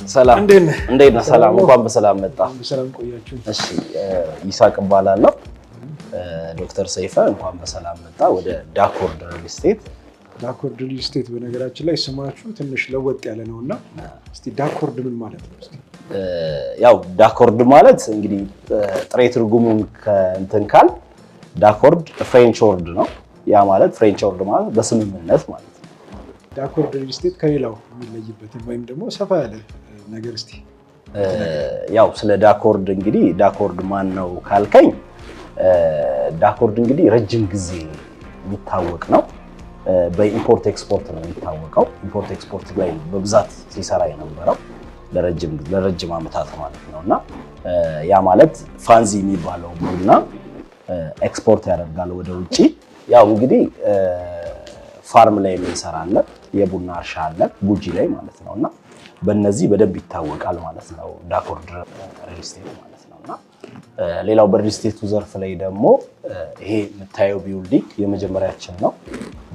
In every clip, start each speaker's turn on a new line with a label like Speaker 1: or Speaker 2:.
Speaker 1: ሰላም እንዴት ነህ? ሰላም እንኳን በሰላም መጣ።
Speaker 2: በሰላም ቆያችሁ።
Speaker 1: እሺ ይሳቅ እባላለሁ። ዶክተር ሰይፈ እንኳን በሰላም መጣ ወደ ዳኮርድ ሪል ስቴት።
Speaker 2: ዳኮርድ ሪል ስቴት በነገራችን ላይ ስማችሁ ትንሽ ለወጥ ያለ ነውና እስቲ ዳኮርድ ምን ማለት ነው? እስቲ
Speaker 1: ያው ዳኮርድ ማለት እንግዲህ ጥሬ ትርጉሙን ከእንትን ካል ዳኮርድ ፍሬንች ወርድ ነው። ያ ማለት ፍሬንች ወርድ ማለት በስምምነት ማለት ነው።
Speaker 2: ዳኮርድ ሪል ስቴት ከሌላው የሚለይበትን ወይም ደግሞ ሰፋ ያለ ነገር እስቲ
Speaker 1: ያው ስለ ዳኮርድ እንግዲህ ዳኮርድ ማን ነው ካልከኝ ዳኮርድ እንግዲህ ረጅም ጊዜ የሚታወቅ ነው። በኢምፖርት ኤክስፖርት ነው የሚታወቀው። ኢምፖርት ኤክስፖርት ላይ በብዛት ሲሰራ የነበረው ለረጅም ዓመታት ማለት ነው። እና ያ ማለት ፋንዚ የሚባለው ቡና ኤክስፖርት ያደርጋል ወደ ውጪ። ያው እንግዲህ ፋርም ላይ እንሰራለን፣ የቡና እርሻ አለ ጉጂ ላይ ማለት ነው። እና በእነዚህ በደንብ ይታወቃል ማለት ነው ዳኮርድ ሪል ስቴት ማለት ነው። እና ሌላው በሪል ስቴቱ ዘርፍ ላይ ደግሞ ይሄ የምታየው ቢልዲንግ የመጀመሪያችን ነው።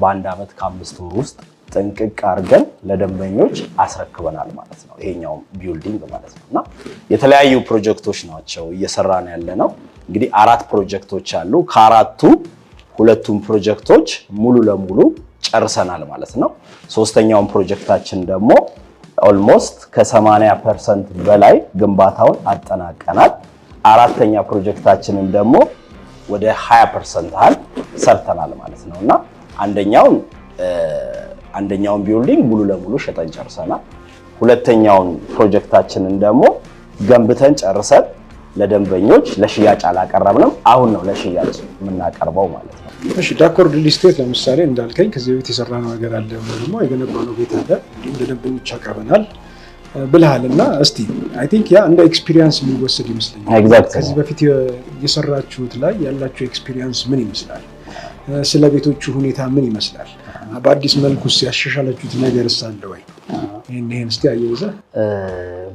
Speaker 1: በአንድ ዓመት ከ5 ወር ውስጥ ጥንቅቅ አድርገን ለደንበኞች አስረክበናል ማለት ነው። ይሄኛው ቢልዲንግ ማለት ነው። እና የተለያዩ ፕሮጀክቶች ናቸው እየሰራን ያለ ነው። እንግዲህ 4 ፕሮጀክቶች አሉ። ከአራቱ ሁለቱም ፕሮጀክቶች ሙሉ ለሙሉ ጨርሰናል ማለት ነው። ሶስተኛውን ፕሮጀክታችን ደግሞ ኦልሞስት ከ80% በላይ ግንባታውን አጠናቀናል። አራተኛ ፕሮጀክታችንን ደግሞ ወደ 20% ያህል ሰርተናል ማለት ነው። እና አንደኛውን ቢልዲንግ ሙሉ ለሙሉ ሸጠን ጨርሰናል። ሁለተኛውን ፕሮጀክታችንን ደግሞ ገንብተን ጨርሰን ለደንበኞች ለሽያጭ አላቀረብንም። አሁን ነው ለሽያጭ የምናቀርበው ማለት ነው።
Speaker 2: እሺ ዳኮርድ ሪል ስቴት ለምሳሌ እንዳልከኝ ከዚህ በፊት የሰራነው ነገር አለ ወይ ደግሞ የገነባነው ቤት አለ እንዲሁም ለደንበኞች አቅርበናል ብለሃልና እስቲ አይ ቲንክ ያ እንደ ኤክስፒሪየንስ የሚወሰድ ይመስለኛል። ከዚህ በፊት የሰራችሁት ላይ ያላችሁ ኤክስፒሪየንስ ምን ይመስላል? ስለ ቤቶቹ ሁኔታ ምን ይመስላል? በአዲስ መልኩስ ያሻሻላችሁት ነገርስ አለ ወይ? ይሄን እስቲ አያይዘህ።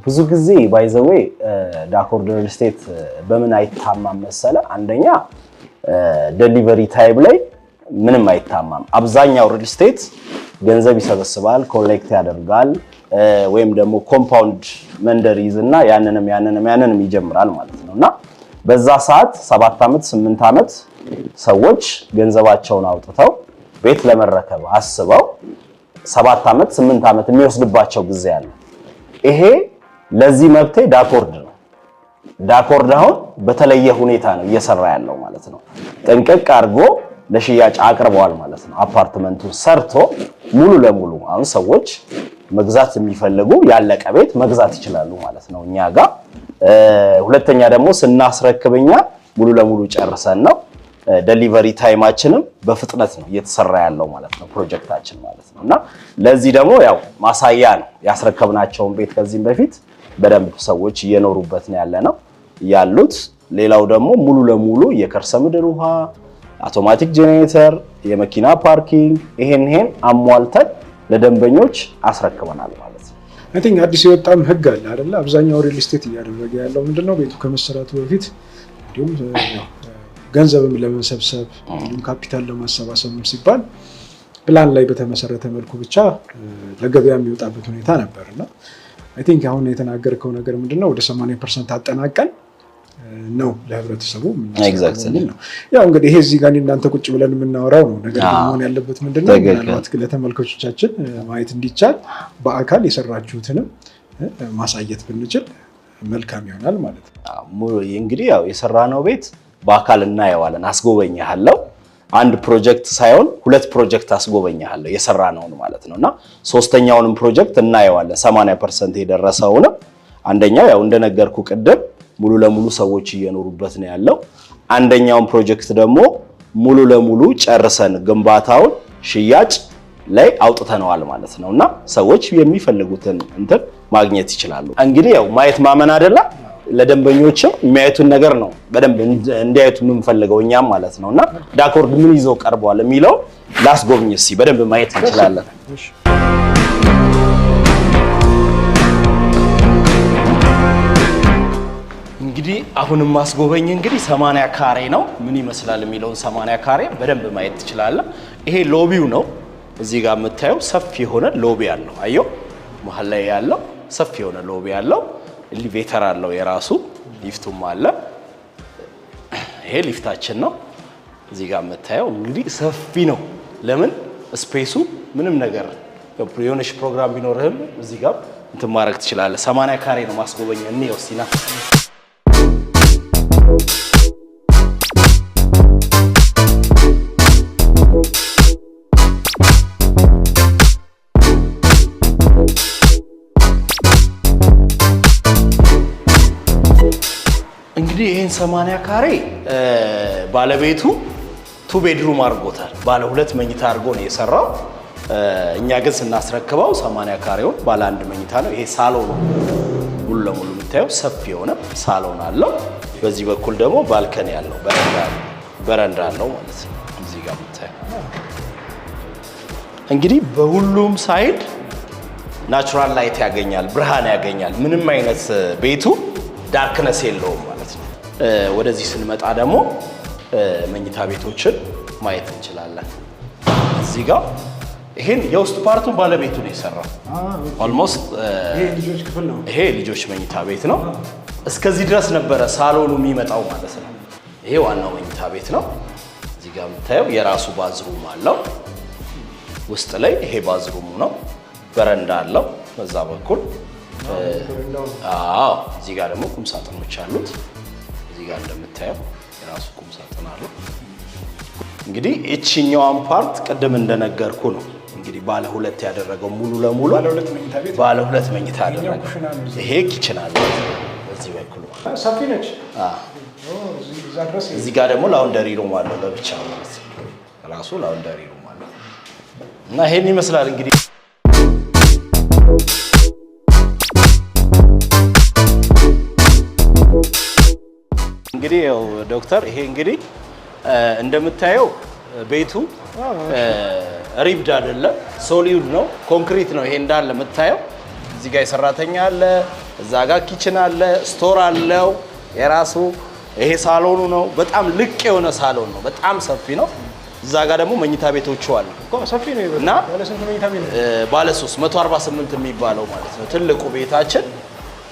Speaker 1: ብዙ ጊዜ ባይ ዘ ዌይ ዳኮርድ ሪል ስቴት በምን አይታማም መሰለ? አንደኛ ዴሊቨሪ ታይም ላይ ምንም አይታማም። አብዛኛው ሪል ስቴት ገንዘብ ይሰበስባል፣ ኮሌክት ያደርጋል ወይም ደግሞ ኮምፓውንድ መንደር ይዝና ያንንም ይጀምራል ማለት ነው። እና በዛ ሰዓት 7 ዓመት 8 ዓመት ሰዎች ገንዘባቸውን አውጥተው ቤት ለመረከብ አስበው 7 ዓመት 8 ዓመት የሚወስድባቸው ጊዜ አለ። ይሄ ለዚህ መብቴ ዳኮርድ ነው። ዳኮርድ አሁን በተለየ ሁኔታ ነው እየሰራ ያለው ማለት ነው። ጥንቅቅ አድርጎ ለሽያጭ አቅርበዋል ማለት ነው። አፓርትመንቱን ሰርቶ ሙሉ ለሙሉ አሁን ሰዎች መግዛት የሚፈልጉ ያለቀ ቤት መግዛት ይችላሉ ማለት ነው እኛ ጋር። ሁለተኛ ደግሞ ስናስረክብኛ ሙሉ ለሙሉ ጨርሰን ነው። ዴሊቨሪ ታይማችንም በፍጥነት ነው እየተሰራ ያለው ማለት ነው ፕሮጀክታችን ማለት ነው። እና ለዚህ ደግሞ ያው ማሳያ ነው ያስረከብናቸውን ቤት ከዚህም በፊት በደንብ ሰዎች እየኖሩበት ነው ያሉት። ሌላው ደግሞ ሙሉ ለሙሉ የከርሰ ምድር ውሃ፣ አውቶማቲክ ጄኔሬተር፣ የመኪና ፓርኪንግ ይሄን አሟልተን ለደንበኞች አስረክበናል ማለት ነው።
Speaker 2: አይ ቲንክ አዲስ የወጣም ህግ አለ አይደል? አብዛኛው ሪል ስቴት እያደረገ ያለው ምንድነው ቤቱ ከመሰራቱ በፊት እንዲሁም ገንዘብም ለመሰብሰብ እንዲሁም ካፒታል ለማሰባሰብ ሲባል ፕላን ላይ በተመሰረተ መልኩ ብቻ ለገበያ የሚወጣበት ሁኔታ ነበርና አይ ቲንክ አሁን የተናገርከው ነገር ምንድነው ወደ 80% አጠናቀን ነው ለህብረተሰቡ ነው። ያው እንግዲህ ይሄ እዚህ ጋር እናንተ ቁጭ ብለን የምናወራው ነው። ነገር ግን መሆን ያለበት ምንድነው ምናልባት ለተመልካቾቻችን ማየት እንዲቻል በአካል የሰራችሁትንም ማሳየት ብንችል መልካም ይሆናል ማለት ነው።
Speaker 1: እንግዲህ ያው የሰራነው ቤት በአካል እናየዋለን፣ አስጎበኛለሁ። አንድ ፕሮጀክት ሳይሆን 2 ፕሮጀክት አስጎበኛለሁ የሰራነውን ማለት ነውና ሶስተኛውንም ፕሮጀክት እናየዋለን 80% የደረሰውን። አንደኛው ያው እንደነገርኩ ቅድም ሙሉ ለሙሉ ሰዎች እየኖሩበት ነው ያለው። አንደኛውን ፕሮጀክት ደግሞ ሙሉ ለሙሉ ጨርሰን ግንባታውን ሽያጭ ላይ አውጥተነዋል ማለት ነውና ሰዎች የሚፈልጉትን እንትን ማግኘት ይችላሉ። እንግዲህ ያው ማየት ማመን አይደለ? ለደንበኞችም የሚያዩትን ነገር ነው በደንብ እንዲያዩት የምንፈልገው እኛም ማለት ነውና ዳኮርድ ምን ይዘው ቀርበዋል የሚለው ላስጎብኝ እስኪ በደንብ ማየት እንችላለን። እንግዲህ አሁንም ማስጎበኝ እንግዲህ 80 ካሬ ነው። ምን ይመስላል የሚለውን 80 ካሬ በደንብ ማየት ትችላለህ። ይሄ ሎቢው ነው። እዚህ ጋር የምታየው ሰፊ የሆነ ሎቢ አለው። አየው መሀል ላይ ያለው ሰፊ የሆነ ሎቢ ያለው ኤሊቬተር አለው የራሱ ሊፍቱም አለ ይሄ ሊፍታችን ነው እዚህ ጋር መታየው እንግዲህ ሰፊ ነው ለምን ስፔሱ ምንም ነገር የሆነሽ ፕሮግራም ቢኖርህም እዚህ ጋር እንትን ማድረግ ትችላለህ 80 ካሬ ነው ማስጎበኛ እኔ ወስቲና እንግዲህ ይሄን 80 ካሬ ባለቤቱ 2 ቤድሩም አድርጎታል ባለ 2 መኝታ አድርጎ ነው የሰራው እኛ ግን ስናስረክበው 80 ካሬውን ባለ 1 መኝታ ነው ይሄ ሳሎን ሙሉ ለሙሉ የምታየው ሰፊ የሆነ ሳሎን አለው በዚህ በኩል ደግሞ ባልከኒ ያለው በረንዳ አለው ማለት ነው እዚህ ጋር የምታየው እንግዲህ በሁሉም ሳይድ ናቹራል ላይት ያገኛል ብርሃን ያገኛል ምንም አይነት ቤቱ ዳርክነስ የለውም ማለት ነው ወደዚህ ስንመጣ ደግሞ መኝታ ቤቶችን ማየት እንችላለን እዚህ ጋር ይሄን የውስጥ ፓርቱን ባለቤቱ ነው የሰራው ኦልሞስት ይሄ ልጆች መኝታ ቤት ነው እስከዚህ ድረስ ነበረ ሳሎኑ የሚመጣው ማለት ነው ይሄ ዋናው መኝታ ቤት ነው እዚህ ጋር የምታየው የራሱ ባዝሩም አለው ውስጥ ላይ ይሄ ባዝሩሙ ነው በረንዳ አለው በዛ በኩል እዚህ ጋር ደግሞ ቁም ሳጥኖች አሉት እዚህ ጋር እንደምታየው የራሱ ቁም ሳጥን አለው እንግዲህ እቺኛዋን ፓርት ቀደም እንደነገርኩ ነው እንግዲህ ባለ 2 ያደረገው ሙሉ ለሙሉ ባለ 2 መኝታ ያደረገው ይሄ ኪችን አለ እዚህ በኩል
Speaker 2: ሰፊ ነች
Speaker 1: እዚህ ጋር ደግሞ ላውንደሪ ሩም አለው ለብቻ ማለት ነው ራሱ ላውንደሪ ሩም አለው እና ይሄን ይመስላል እንግዲህ እንግዲህ ያው ዶክተር ይሄ እንግዲህ እንደምታየው ቤቱ ሪብድ አይደለም ሶሊድ ነው ኮንክሪት ነው ይሄ እንዳለ የምታየው እዚህ ጋር የሰራተኛ አለ እዛ ጋር ኪችን አለ ስቶር አለው የራሱ ይሄ ሳሎኑ ነው በጣም ልቅ የሆነ ሳሎን ነው በጣም ሰፊ ነው እዛ ጋር ደግሞ መኝታ ቤቶቹ አሉ
Speaker 2: ሰፊ ነው
Speaker 1: እና
Speaker 2: ባለ ስንት መኝታ ቤት
Speaker 1: ባለ 3 148 የሚባለው ማለት ነው ትልቁ ቤታችን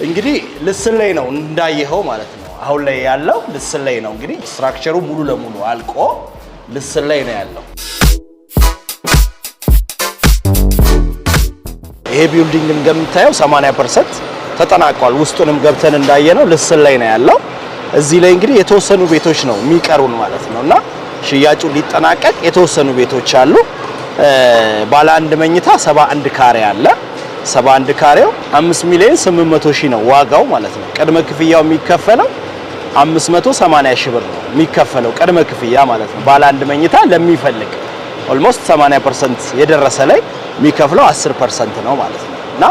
Speaker 1: እንግዲህ ልስን ላይ ነው እንዳየኸው ማለት ነው አሁን ላይ ያለው ልስን ላይ ነው እንግዲህ ስትራክቸሩ ሙሉ ለሙሉ አልቆ ልስን ላይ ነው ያለው ይሄ ቢልዲንግ እንደምታየው 80% ተጠናቋል ውስጡንም ገብተን እንዳየነው ልስን ላይ ነው ያለው እዚህ ላይ እንግዲህ የተወሰኑ ቤቶች ነው የሚቀሩን ማለት ነውና ሽያጩ ሊጠናቀቅ የተወሰኑ ቤቶች አሉ ባለ 1 መኝታ 71 ካሬ አለ 71 ካሬው 5,800,000 ነው ዋጋው ማለት ነው ቅድመ ክፍያው የሚከፈለው 580,000 ብር ነው የሚከፈለው ቅድመ ክፍያ ማለት ነው ባለ 1 መኝታ ለሚፈልግ ኦልሞስት 80% የደረሰ ላይ የሚከፍለው 10% ነው ማለት ነው እና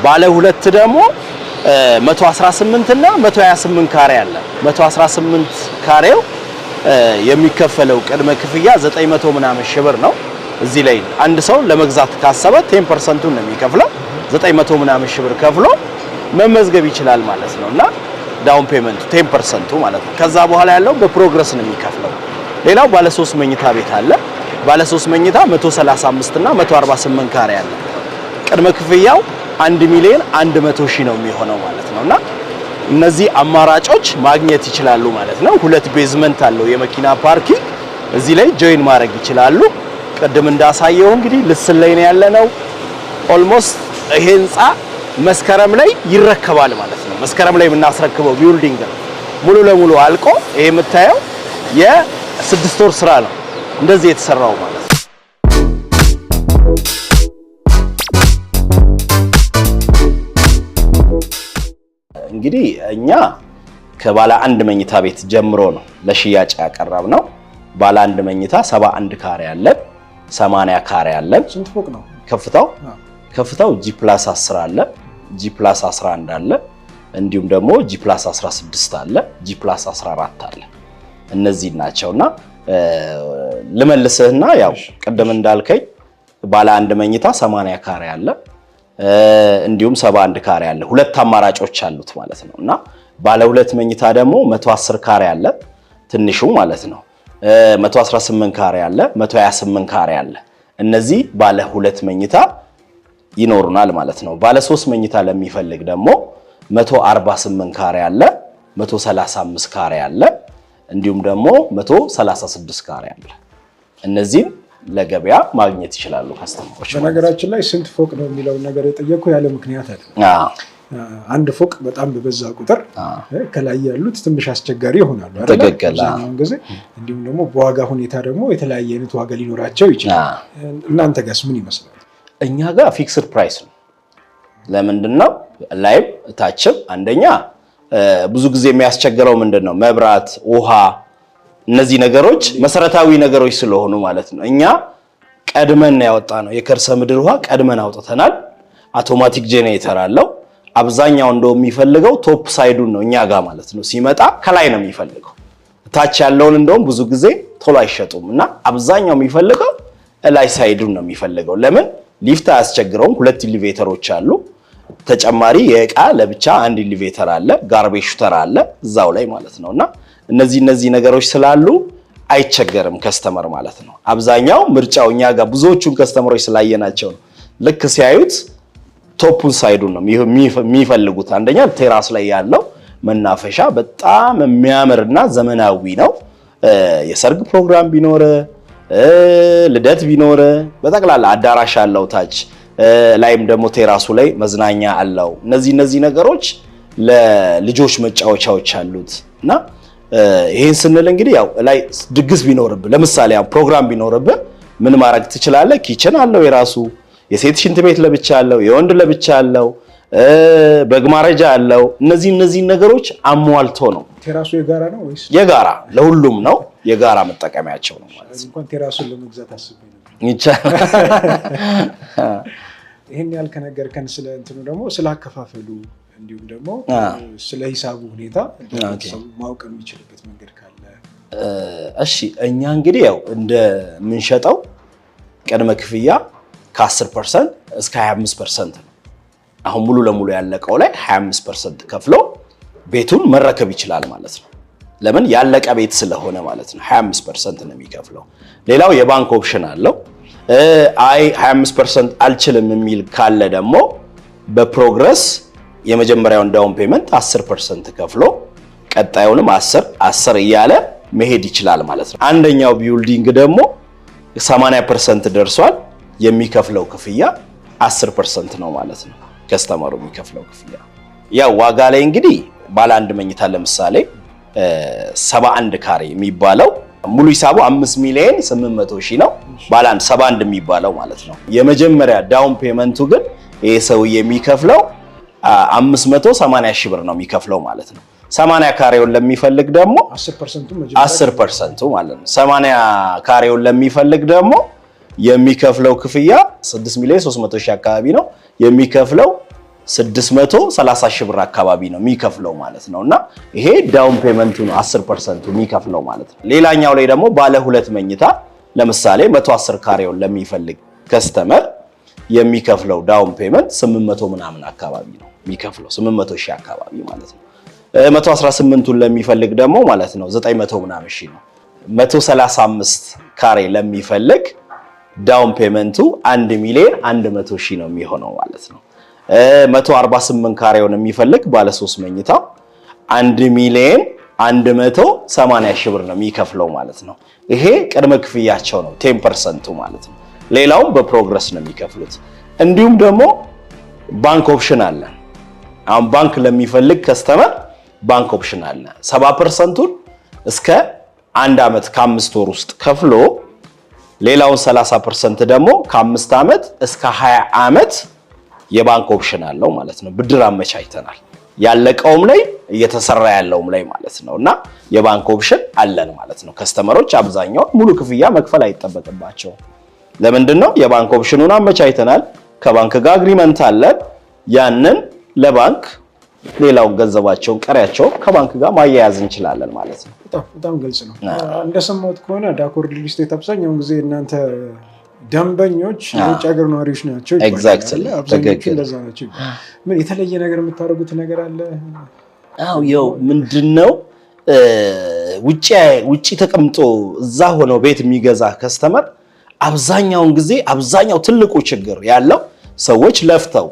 Speaker 1: ባለ 2 ደግሞ 118 እና 128 ካሬ አለ 118 ካሬው የሚከፈለው ቅድመ ክፍያ 900 ምናምን ሺህ ብር ነው እዚህ ላይ አንድ ሰው ለመግዛት ካሰበ 10%ን ነው የሚከፍለው 900 ምናምን ሺህ ብር ከፍሎ መመዝገብ ይችላል ማለት ነውና ዳውን ፔመንቱ 10% ማለት ነው ከዛ በኋላ ያለው በፕሮግረስ ነው የሚከፍለው ሌላው ባለ 3 መኝታ ቤት አለ ባለ 3 መኝታ 135 እና 148 ካሬ አለ ቅድመ ክፍያው 1,100,000 ነው የሚሆነው ማለት ነውና እነዚህ አማራጮች ማግኘት ይችላሉ ማለት ነው 2 ቤዝመንት አለው የመኪና ፓርኪንግ እዚህ ላይ ጆይን ማድረግ ይችላሉ ቀደም እንዳሳየው እንግዲህ ልስን ላይ ነው ያለነው ኦልሞስት ይሄ ህንጻ መስከረም ላይ ይረከባል ማለት ነው መስከረም ላይ የምናስረክበው ቢልዲንግ ሙሉ ለሙሉ አልቆ ይሄ የምታየው የ6 ወር ስራ ነው እንደዚህ የተሰራው ማለት ነው እንግዲህ እኛ ከባለ 1 መኝታ ቤት ጀምሮ ነው ለሽያጭ ያቀረብነው ባለ 1 መኝታ 71 ካሬ አለን 80 ካሬ አለን
Speaker 2: ስንት ፎቅ ነው
Speaker 1: ከፍታው G+10 አለ G+11 አለ እንዲሁም ደግሞ G+16 አለ G+14 አለ እነዚህ ናቸውና ልመልስህና ያው ቀደም እንዳልከኝ ባለ 1 መኝታ 80 ካሬ አለ እንዲሁም 71 ካሬ አለ ሁለት አማራጮች አሉት ማለት ነውና ባለ 2 መኝታ ደግሞ 110 ካሬ አለ ትንሹ ማለት ነው 118 ካሬ አለ 128 ካሬ አለ እነዚህ ባለ 2 መኝታ ይኖሩናል ማለት ነው። ባለ 3 መኝታ ለሚፈልግ ደግሞ 148 ካሬ አለ፣ 135 ካሬ አለ፣ እንዲሁም ደግሞ 136 ካሬ አለ። እነዚህም ለገበያ ማግኘት ይችላሉ ከስተመሮች።
Speaker 2: በነገራችን ላይ ስንት ፎቅ ነው የሚለውን ነገር የጠየቁ ያለ ምክንያት አለ። አንድ ፎቅ በጣም በበዛ ቁጥር ከላይ ያሉት ትንሽ አስቸጋሪ ይሆናሉ አብዛኛውን ጊዜ። እንዲሁም ደግሞ በዋጋ ሁኔታ ደግሞ የተለያየ አይነት ዋጋ ሊኖራቸው ይችላል። እናንተ ጋርስ ምን ይመስላል?
Speaker 1: እኛ ጋር ፊክስድ ፕራይስ ነው። ለምንድነው ላይም ታችም አንደኛ ብዙ ጊዜ የሚያስቸግረው ምንድነው መብራት፣ ውሃ፣ እነዚህ ነገሮች መሰረታዊ ነገሮች ስለሆኑ ማለት ነው። እኛ ቀድመን ያወጣ ነው የከርሰ ምድር ውሃ ቀድመን አውጥተናል። አውቶማቲክ ጄኔሬተር አለው። አብዛኛው እንደው የሚፈልገው ቶፕ ሳይዱን ነው እኛ ጋር ማለት ነው። ሲመጣ ከላይ ነው የሚፈልገው። ታች ያለውን እንደውም ብዙ ጊዜ ቶሎ አይሸጡም እና አብዛኛው የሚፈልገው ላይ ሳይዱን ነው የሚፈልገው። ለምን ሊፍት አያስቸግረውም። 2 ኤሊቬተሮች አሉ። ተጨማሪ የእቃ ለብቻ 1 ኤሊቬተር አለ። ጋርቤጅ ሹተር አለ እዛው ላይ ማለት ነውና እነዚህ ነገሮች ስላሉ አይቸገርም ከስተመር ማለት ነው። አብዛኛው ምርጫው እኛ ጋር ብዙዎቹን ከስተመሮች ስላየናቸው ነው። ልክ ሲያዩት ቶፑን ሳይዱን ነው የሚፈልጉት። አንደኛ ቴራስ ላይ ያለው መናፈሻ በጣም የሚያምርና ዘመናዊ ነው። የሰርግ ፕሮግራም ቢኖር ልደት ቢኖር በጠቅላላ አዳራሽ አለው። ታች ላይም ደግሞ ቴራሱ ላይ መዝናኛ አለው። እነዚህ ነገሮች ለልጆች መጫወቻዎች አሉት እና ይሄን ስንል እንግዲህ ያው ላይ ድግስ ቢኖርብህ ለምሳሌ ያው ፕሮግራም ቢኖርብህ ምን ማድረግ ትችላለህ? ኪችን አለው የራሱ፣ የሴት ሽንት ቤት ለብቻ አለው፣ የወንድ ለብቻ አለው፣ በግማረጃ አለው። እነዚህ ነገሮች አሟልቶ ነው።
Speaker 2: ቴራሱ የጋራ ነው ወይስ?
Speaker 1: የጋራ ለሁሉም ነው። የጋራ መጠቀሚያቸው ነው ማለት ነው።
Speaker 2: እንኳን ቴራሱን ለመግዛት አስቤ ነበር። ይሄን ያልከ ነገር ከን ስለ እንትኑ ደግሞ ስላከፋፈሉ እንዲሁም ደግሞ ስለ ሂሳቡ ሁኔታ ማወቅ የሚችልበት መንገድ ካለ?
Speaker 1: እሺ እኛ እንግዲህ ያው እንደምንሸጠው ቅድመ ክፍያ ከ10% እስከ 25% ነው። አሁን ሙሉ ለሙሉ ያለቀው ላይ 25% ከፍሎ ቤቱን መረከብ ይችላል ማለት ነው። ለምን ያለቀ ቤት ስለሆነ ማለት ነው። 25% ነው የሚከፍለው። ሌላው የባንክ ኦፕሽን አለው። አይ 25% አልችልም የሚል ካለ ደግሞ በፕሮግረስ የመጀመሪያውን ዳውን ፔመንት 10% ከፍሎ ቀጣዩንም 10 እያለ መሄድ ይችላል ማለት ነው። አንደኛው ቢልዲንግ ደግሞ 80% ደርሷል። የሚከፍለው ክፍያ 10% ነው ማለት ነው። ከስተመሩ የሚከፍለው ክፍያ ያው ዋጋ ላይ እንግዲህ ባለ 1 መኝታ ለምሳሌ 71 ካሬ የሚባለው ሙሉ ሂሳቡ 5,800,000 ነው። ባለ 1 71 የሚባለው ማለት ነው። የመጀመሪያ ዳውን ፔመንቱ ግን ይሄ ሰው የሚከፍለው 580,000 ብር ነው የሚከፍለው ማለት ነው። 80 ካሬውን ለሚፈልግ ደግሞ 10% ማለት ነው። 80 ካሬውን ለሚፈልግ ደግሞ የሚከፍለው ክፍያ 6,300,000 አካባቢ ነው የሚከፍለው። 630,000 ብር አካባቢ ነው የሚከፍለው ማለት ነውና ይሄ ዳውን ፔመንቱ ነው 10% የሚከፍለው ማለት ነው። ሌላኛው ላይ ደግሞ ባለ 2 መኝታ ለምሳሌ 110 ካሬውን ለሚፈልግ ከስተመር የሚከፍለው ዳውን ፔመንት 800 ምናምን አካባቢ ነው የሚከፍለው 800,000 አካባቢ ማለት ነው። 118ቱን ለሚፈልግ ደግሞ ማለት ነው 900 ምናምን ሺህ ነው። 135 ካሬ ለሚፈልግ ዳውን ፔመንቱ 1,100,000 ነው የሚሆነው ማለት ነው። 148 ካሬውን የሚፈልግ ባለ 3 መኝታ 1,180,000 ብር ነው የሚከፍለው ማለት ነው። ይሄ ቅድመ ክፍያቸው ነው 10% ማለት ነው። ሌላውም በፕሮግረስ ነው የሚከፍሉት። እንዲሁም ደግሞ ባንክ ኦፕሽን አለ። አሁን ባንክ ለሚፈልግ ከስተመር ባንክ ኦፕሽን አለ። 70%ቱን እስከ 1 ዓመት ከ5 ወር ውስጥ ከፍሎ ሌላውን 30% ደግሞ ከ5 ዓመት እስከ 20 ዓመት የባንክ ኦፕሽን አለው ማለት ነው። ብድር አመቻችተናል ያለቀውም ላይ እየተሰራ ያለውም ላይ ማለት ነውና የባንክ ኦፕሽን አለን ማለት ነው። ከስተመሮች አብዛኛው ሙሉ ክፍያ መክፈል አይጠበቅባቸው። ለምንድነው? የባንክ ኦፕሽኑን አመቻችተናል። ከባንክ ጋር አግሪመንት አለን። ያንን ለባንክ ሌላውን ገንዘባቸውን ቀሪያቸውን ከባንክ ጋር ማያያዝ እንችላለን ማለት ነው።
Speaker 2: በጣም ግልጽ ነው። እንደሰማሁት ከሆነ ዳኮር ሪል ስቴት አብዛኛውን ጊዜ እናንተ ደንበኞች የውጭ ሀገር ነዋሪዎች ናቸው ይባላል።
Speaker 1: ኤግዛክትሊ
Speaker 2: አብዛኞቹ እንደዛ ናቸው። ምን የተለየ ነገር የምታደርጉት ነገር አለ?
Speaker 1: አው ያው ምንድነው ውጪ ተቀምጦ እዛ ሆኖ ቤት የሚገዛ ከስተመር አብዛኛውን ጊዜ ትልቁ ችግር ያለው ሰዎች ለፍተው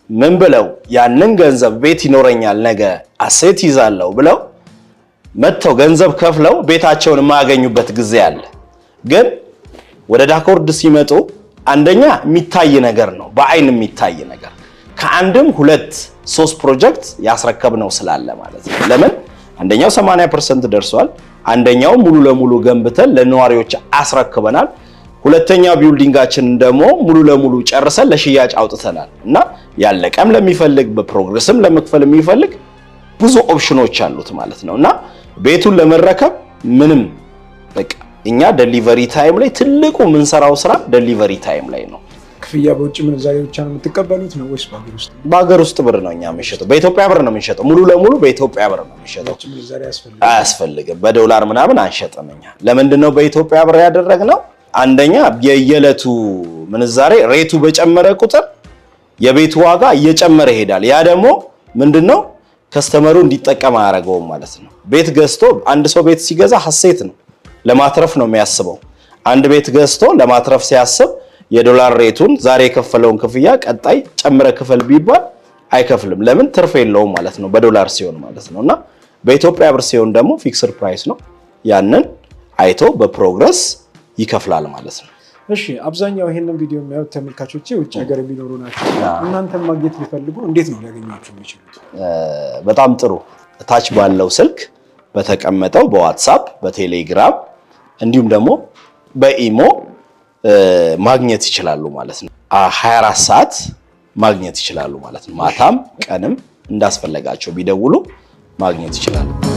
Speaker 1: ምን ብለው ያንን ገንዘብ ቤት ይኖረኛል ነገ አሴት ይዛለው ብለው መጥተው ገንዘብ ከፍለው ቤታቸውን የማያገኙበት ጊዜ አለ። ግን ወደ ዳኮርድ ሲመጡ አንደኛ የሚታይ ነገር ነው፣ በአይን የሚታይ ነገር ከአንድም 2-3 ፕሮጀክት ያስረከብነው ስላለ ማለት ነው። ለምን አንደኛው 80% ደርሷል፣ አንደኛው ሙሉ ለሙሉ ገንብተን ለነዋሪዎች አስረክበናል። ሁለተኛው ቢልዲንጋችን ደግሞ ሙሉ ለሙሉ ጨርሰን ለሽያጭ አውጥተናል እና ያለቀም ለሚፈልግ በፕሮግረስም ለመክፈል የሚፈልግ ብዙ ኦፕሽኖች አሉት ማለት ነውና ቤቱን ለመረከብ ምንም በቃ እኛ ዴሊቨሪ ታይም ላይ ትልቁ ምን ሰራው ስራ ዴሊቨሪ ታይም ላይ ነው።
Speaker 2: ክፍያ በውጭ ምንዛሬ ብቻ ነው የምትቀበሉት ነው ወይስ በአገር ውስጥ?
Speaker 1: በአገር ውስጥ ብር ነው እኛ የምንሸጠው። በኢትዮጵያ ብር ነው የምንሸጠው። ሙሉ ለሙሉ በኢትዮጵያ ብር ነው የምንሸጠው።
Speaker 2: ውጭ ምንዛሬ
Speaker 1: አያስፈልግም። በዶላር ምናምን አንሸጥም እኛ። ለምንድነው በኢትዮጵያ ብር ያደረግነው? አንደኛ የየለቱ ምንዛሬ ሬቱ በጨመረ ቁጥር የቤቱ ዋጋ እየጨመረ ይሄዳል። ያ ደግሞ ምንድነው ከስተመሩ እንዲጠቀም አያደርገውም ማለት ነው። ቤት ገዝቶ አንድ ሰው ቤት ሲገዛ ሐሴት ነው፣ ለማትረፍ ነው የሚያስበው። አንድ ቤት ገዝቶ ለማትረፍ ሲያስብ የዶላር ሬቱን ዛሬ የከፈለውን ክፍያ ቀጣይ ጨምረ ክፈል ቢባል አይከፍልም። ለምን? ትርፍ የለውም ማለት ነው በዶላር ሲሆን ማለት ነውና በኢትዮጵያ ብር ሲሆን ደግሞ ፊክስድ ፕራይስ ነው። ያንን አይቶ በፕሮግረስ ይከፍላል ማለት ነው።
Speaker 2: እሺ፣ አብዛኛው ይሄንን ቪዲዮ የሚያዩት ተመልካቾቼ ውጭ ሀገር የሚኖሩ ናቸው። እናንተን ማግኘት ቢፈልጉ እንዴት ነው ሊያገኟችሁ የሚችሉት?
Speaker 1: በጣም ጥሩ። ታች ባለው ስልክ በተቀመጠው በዋትስአፕ በቴሌግራም እንዲሁም ደግሞ በኢሞ ማግኘት ይችላሉ ማለት ነው። 24 ሰዓት ማግኘት ይችላሉ ማለት ነው። ማታም ቀንም እንዳስፈለጋቸው ቢደውሉ ማግኘት ይችላሉ።